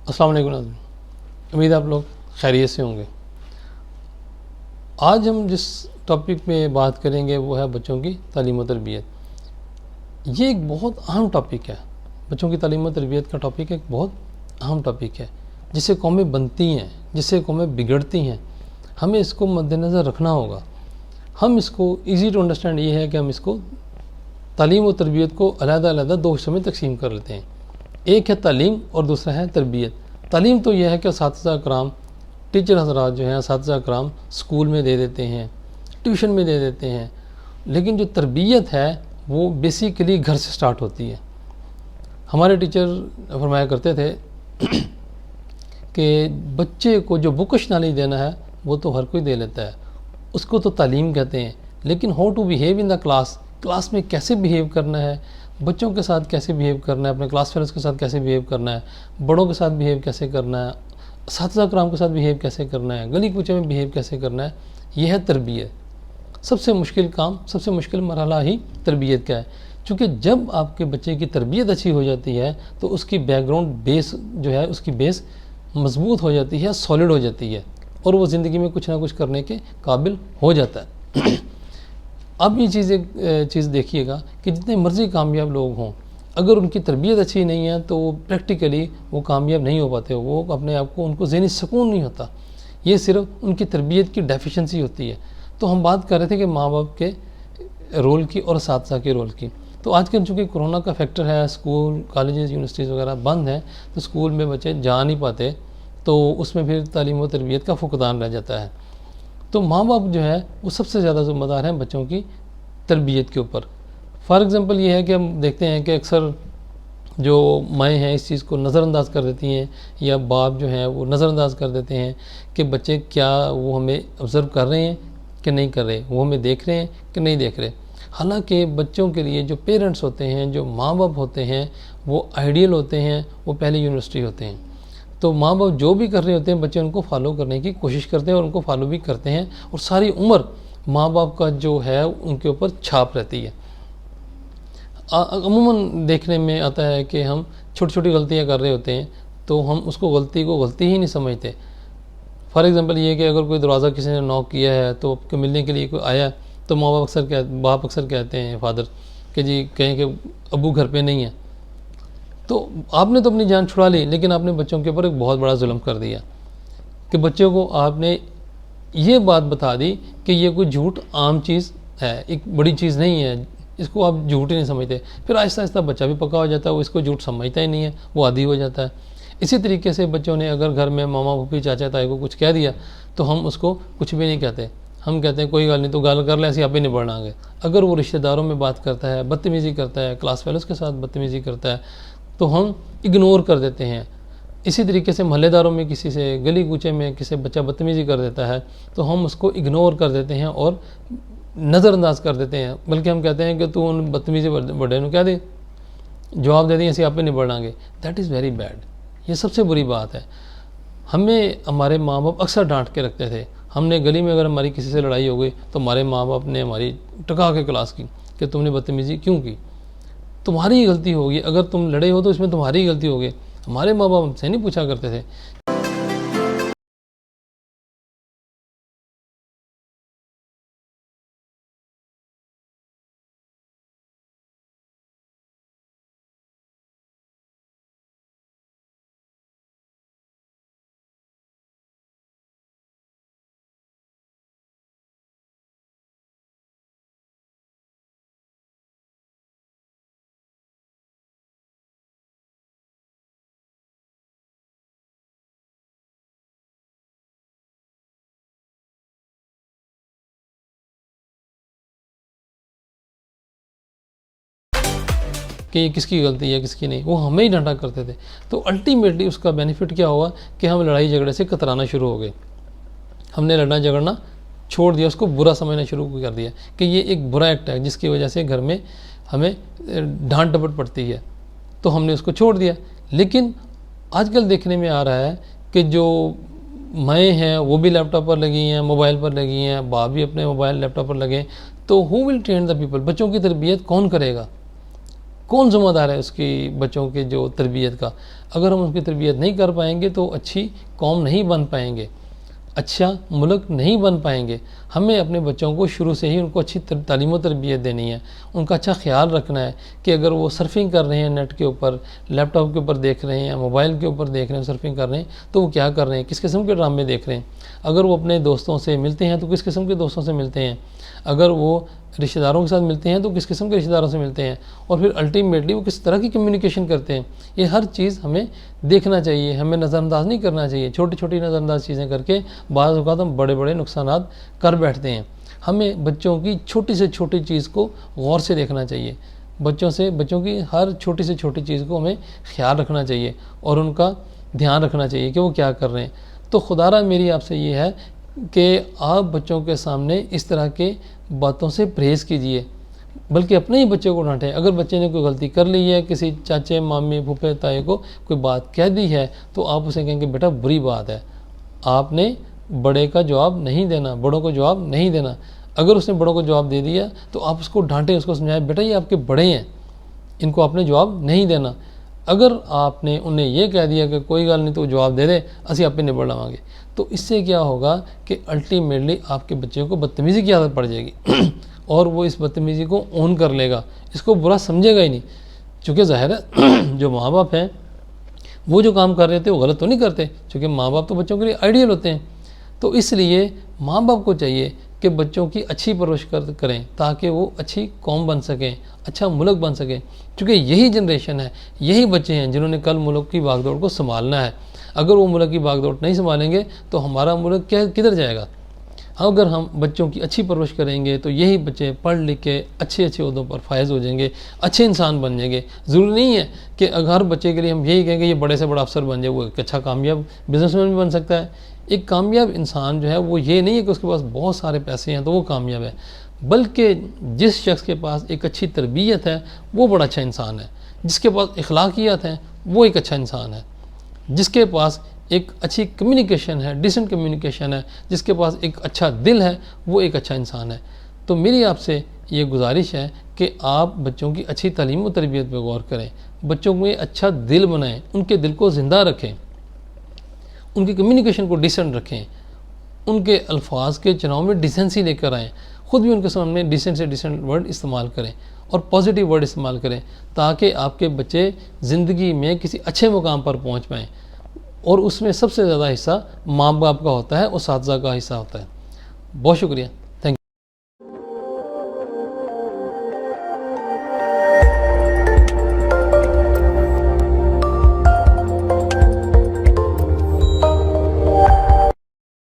السلام علیکم ناظرین، امید ہے آپ لوگ خیریت سے ہوں گے۔ آج ہم جس ٹاپک میں بات کریں گے وہ ہے بچوں کی تعلیم و تربیت۔ یہ ایک بہت اہم ٹاپک ہے، بچوں کی تعلیم و تربیت کا ٹاپک ایک بہت اہم ٹاپک ہے جس سے قومیں بنتی ہیں، جس سے قومیں بگڑتی ہیں۔ ہمیں اس کو مد نظر رکھنا ہوگا۔ ہم اس کو ایزی ٹو انڈرسٹینڈ یہ ہے کہ ہم اس کو تعلیم و تربیت کو علیحدہ علیحدہ دو حصوں میں تقسیم کر لیتے ہیں۔ ایک ہے تعلیم اور دوسرا ہے تربیت۔ تعلیم تو یہ ہے کہ اساتذہ اکرام، ٹیچر حضرات جو ہیں اساتذہ اکرام اسکول میں دے دیتے ہیں، ٹیوشن میں دے دیتے ہیں، لیکن جو تربیت ہے وہ بیسیکلی گھر سے سٹارٹ ہوتی ہے۔ ہمارے ٹیچر فرمایا کرتے تھے کہ بچے کو جو بکش نالج دینا ہے وہ تو ہر کوئی دے لیتا ہے، اس کو تو تعلیم کہتے ہیں، لیکن how to behave in the class میں کیسے بیہیو کرنا ہے، بچوں کے ساتھ کیسے بیہیو کرنا ہے، اپنے کلاس فیلوز کے ساتھ کیسے بیہیو کرنا ہے، بڑوں کے ساتھ بیہیو کیسے کرنا ہے، اساتذہ کرام کے ساتھ بیہیو کیسے کرنا ہے، گلی کوچے میں بیہیو کیسے کرنا ہے، یہ ہے تربیت۔ سب سے مشکل کام، سب سے مشکل مرحلہ ہی تربیت کا ہے، چونکہ جب آپ کے بچے کی تربیت اچھی ہو جاتی ہے تو اس کی بیک گراؤنڈ بیس جو ہے، اس کی بیس مضبوط ہو جاتی ہے، سالڈ ہو جاتی ہے، اور وہ زندگی میں کچھ نہ کچھ کرنے کے قابل ہو جاتا ہے۔ اب یہ چیز دیکھیے گا کہ جتنے مرضی کامیاب لوگ ہوں، اگر ان کی تربیت اچھی نہیں ہے تو وہ پریکٹیکلی وہ کامیاب نہیں ہو پاتے، وہ اپنے آپ کو، ان کو ذہنی سکون نہیں ہوتا، یہ صرف ان کی تربیت کی ڈیفیشنسی ہوتی ہے۔ تو ہم بات کر رہے تھے کہ ماں باپ کے رول کی اور اساتذہ کے رول کی۔ تو آج کل چونکہ کرونا کا فیکٹر ہے، اسکول، کالجز، یونیورسٹیز وغیرہ بند ہیں، تو اسکول میں بچے جا نہیں پاتے، تو اس میں پھر تعلیم و تربیت کا فقدان رہ جاتا ہے۔ تو ماں باپ جو ہے وہ سب سے زیادہ ذمہ دار ہیں بچوں کی تربیت کے اوپر۔ فار ایگزامپل یہ ہے کہ ہم دیکھتے ہیں کہ اکثر جو مائیں ہیں اس چیز کو نظر انداز کر دیتی ہیں، یا باپ جو ہیں وہ نظر انداز کر دیتے ہیں کہ بچے کیا وہ ہمیں آبزرو کر رہے ہیں کہ نہیں کر رہے، وہ ہمیں دیکھ رہے ہیں کہ نہیں دیکھ رہے۔ حالانکہ بچوں کے لیے جو پیرنٹس ہوتے ہیں، جو ماں باپ ہوتے ہیں، وہ آئیڈیل ہوتے ہیں، وہ پہلی یونیورسٹی ہوتے ہیں۔ تو ماں باپ جو بھی کر رہے ہوتے ہیں بچے ان کو فالو کرنے کی کوشش کرتے ہیں اور ان کو فالو بھی کرتے ہیں، اور ساری عمر ماں باپ کا جو ہے ان کے اوپر چھاپ رہتی ہے۔ عموماً دیکھنے میں آتا ہے کہ ہم چھوٹی چھوٹی غلطیاں کر رہے ہوتے ہیں تو ہم اس کو غلطی ہی نہیں سمجھتے۔ فار ایگزامپل یہ کہ اگر کوئی دروازہ کسی نے نوک کیا ہے تو آپ کو ملنے کے لیے کوئی آیا، تو باپ اکثر کہتے ہیں، فادر، کہ جی کہیں کہ ابو گھر پہ نہیں ہے، تو آپ نے تو اپنی جان چھڑا لی، لیکن آپ نے بچوں کے اوپر ایک بہت بڑا ظلم کر دیا کہ بچوں کو آپ نے یہ بات بتا دی کہ یہ کوئی جھوٹ عام چیز ہے، ایک بڑی چیز نہیں ہے، اس کو آپ جھوٹ ہی نہیں سمجھتے۔ پھر آہستہ آہستہ بچہ بھی پکا ہو جاتا ہے، وہ اس کو جھوٹ سمجھتا ہی نہیں ہے، وہ عادی ہو جاتا ہے۔ اسی طریقے سے بچوں نے اگر گھر میں ماما پھوپھی چاچا تائی کو کچھ کہہ دیا تو ہم اس کو کچھ بھی نہیں کہتے، ہم کہتے ہیں کوئی گل نہیں، تو گل کر لیں، ایسے آپ ہی نبڑنا گے۔ اگر وہ رشتہ داروں میں بات کرتا ہے، بدتمیزی کرتا ہے، کلاس فیلوز کے ساتھ بدتمیزی کرتا ہے، تو ہم اگنور کر دیتے ہیں۔ اسی طریقے سے محلے داروں میں کسی سے، گلی کوچے میں کسی بچہ بدتمیزی کر دیتا ہے تو ہم اس کو اگنور کر دیتے ہیں اور نظر انداز کر دیتے ہیں، بلکہ ہم کہتے ہیں کہ تو ان بدتمیزی بڑے نو کہہ دے، جواب دے دیں، ایسے آپ پہ نبڑنا گے۔ دیٹ از ویری بیڈ، یہ سب سے بری بات ہے۔ ہمیں ہمارے ماں باپ اکثر ڈانٹ کے رکھتے تھے، ہم نے گلی میں اگر ہماری کسی سے لڑائی ہو گئی تو ہمارے ماں باپ نے ہماری ٹکا کے کلاس کی کہ تم نے بدتمیزی کیوں کی، تمہاری ہی غلطی ہوگی، اگر تم لڑے ہو تو اس میں تمہاری ہی غلطی ہوگی۔ ہمارے ماں باپ ہم سے نہیں پوچھا کرتے تھے۔ کہ یہ کس کی غلطی ہے کس کی نہیں، وہ ہمیں ہی ڈانٹا کرتے تھے۔ تو الٹیمیٹلی اس کا بینیفٹ کیا ہوا کہ ہم لڑائی جھگڑے سے کترانا شروع ہو گئے، ہم نے لڑنا جھگڑنا چھوڑ دیا، اس کو برا سمجھنا شروع کر دیا کہ یہ ایک برا ایکٹ ہے جس کی وجہ سے گھر میں ہمیں ڈانٹ ڈپٹ پڑتی ہے، تو ہم نے اس کو چھوڑ دیا۔ لیکن آج کل دیکھنے میں آ رہا ہے کہ جو مائیں ہیں وہ بھی لیپ ٹاپ پر لگی ہیں، موبائل پر لگی ہیں، باپ بھی اپنے موبائل لیپ ٹاپ پر لگے، تو ہو ول ٹرین دا پیپل، بچوں کی تربیت کون کرے گا؟ کون ذمہ دار ہے اس کی بچوں کے جو تربیت کا؟ اگر ہم اس کی تربیت نہیں کر پائیں گے تو اچھی قوم نہیں بن پائیں گے، اچھا ملک نہیں بن پائیں گے۔ ہمیں اپنے بچوں کو شروع سے ہی ان کو اچھی تعلیم و تربیت دینی ہے، ان کا اچھا خیال رکھنا ہے کہ اگر وہ سرفنگ کر رہے ہیں نیٹ کے اوپر، لیپ ٹاپ کے اوپر دیکھ رہے ہیں، موبائل کے اوپر دیکھ رہے ہیں، سرفنگ کر رہے ہیں، تو وہ کیا کر رہے ہیں، کس قسم کے ڈرامے دیکھ رہے ہیں۔ اگر وہ اپنے دوستوں سے ملتے ہیں تو کس قسم کے دوستوں سے ملتے ہیں، اگر وہ رشتہ داروں کے ساتھ ملتے ہیں تو کس قسم کے رشتہ داروں سے ملتے ہیں، اور پھر الٹیمیٹلی وہ کس طرح کی کمیونیکیشن کرتے ہیں۔ یہ ہر چیز ہمیں دیکھنا چاہیے، ہمیں نظر انداز نہیں کرنا چاہیے۔ چھوٹی چھوٹی نظر انداز چیزیں کر کے بعض اوقات ہم بڑے بڑے نقصانات کر بیٹھتے ہیں۔ ہمیں بچوں کی چھوٹی سے چھوٹی چیز کو غور سے دیکھنا چاہیے، بچوں کی ہر چھوٹی سے چھوٹی چیز کو ہمیں خیال رکھنا چاہیے اور ان کا دھیان رکھنا چاہیے کہ وہ کیا کر رہے ہیں۔ تو خدا را میری آپ سے یہ ہے کہ آپ بچوں کے سامنے اس طرح کے باتوں سے پرہیز کیجیے، بلکہ اپنے ہی بچے کو ڈانٹیں۔ اگر بچے نے کوئی غلطی کر لی ہے، کسی چاچے مامی پھوپھے تائے کو کوئی بات کہہ دی ہے، تو آپ اسے کہیں کہ بیٹا بری بات ہے، آپ نے بڑے کا جواب نہیں دینا، بڑوں کو جواب نہیں دینا۔ اگر اس نے بڑوں کو جواب دے دیا تو آپ اس کو ڈانٹیں، اس کو سمجھائیں بیٹا یہ آپ کے بڑے ہیں، ان کو آپ نے جواب نہیں دینا۔ اگر آپ نے انہیں یہ کہہ دیا کہ کوئی گل نہیں تو جواب دے دے، اسی آپ پہ نبڑ لواں گے، تو اس سے کیا ہوگا کہ الٹیمیٹلی آپ کے بچے کو بدتمیزی کی عادت پڑ جائے گی اور وہ اس بدتمیزی کو اون کر لے گا، اس کو برا سمجھے گا ہی نہیں۔ چونکہ ظاہر ہے جو ماں باپ ہیں وہ جو کام کر رہے تھے وہ غلط تو نہیں کرتے، چونکہ ماں باپ تو بچوں کے لیے آئیڈیل ہوتے ہیں۔ تو اس لیے ماں باپ کو چاہیے کہ بچوں کی اچھی پرورش کریں تاکہ وہ اچھی قوم بن سکیں، اچھا ملک بن سکیں، کیونکہ یہی جنریشن ہے، یہی بچے ہیں جنہوں نے کل ملک کی باغ دوڑ کو سنبھالنا ہے۔ اگر وہ ملک کی باغ دوڑ نہیں سنبھالیں گے تو ہمارا ملک کدھر جائے گا؟ اگر ہم بچوں کی اچھی پرورش کریں گے تو یہی بچے پڑھ لکھ کے اچھے عہدوں پر فائز ہو جائیں گے، اچھے انسان بن جائیں گے۔ ضروری نہیں ہے کہ اگر ہر بچے کے لیے ہم یہی کہیں کہ یہ بڑے سے بڑا افسر بن جائے، وہ ایک اچھا کامیاب بزنس مین بھی بن سکتا ہے۔ ایک کامیاب انسان جو ہے وہ یہ نہیں ہے کہ اس کے پاس بہت سارے پیسے ہیں تو وہ کامیاب ہے، بلکہ جس شخص کے پاس ایک اچھی تربیت ہے وہ بڑا اچھا انسان ہے، جس کے پاس اخلاقیات ہیں وہ ایک اچھا انسان ہے، جس کے پاس ایک اچھی کمیونیکیشن ہے، ڈیسنٹ کمیونیکیشن ہے، جس کے پاس ایک اچھا دل ہے، وہ ایک اچھا انسان ہے۔ تو میری آپ سے یہ گزارش ہے کہ آپ بچوں کی اچھی تعلیم و تربیت پہ غور کریں، بچوں میں اچھا دل بنائیں، ان کے دل کو زندہ رکھیں، ان کی کمیونیکیشن کو ڈیسنٹ رکھیں، ان کے الفاظ کے چناؤ میں ڈیسنسی لے کر آئیں، خود بھی ان کے سامنے ڈیسنٹ سے ڈیسنٹ ورڈ استعمال کریں اور پازیٹیو ورڈ استعمال کریں تاکہ آپ کے بچے زندگی میں کسی اچھے مقام پر پہنچ پائیں۔ اور اس میں سب سے زیادہ حصہ ماں باپ کا ہوتا ہے، اساتذہ کا حصہ ہوتا ہے۔ بہت شکریہ۔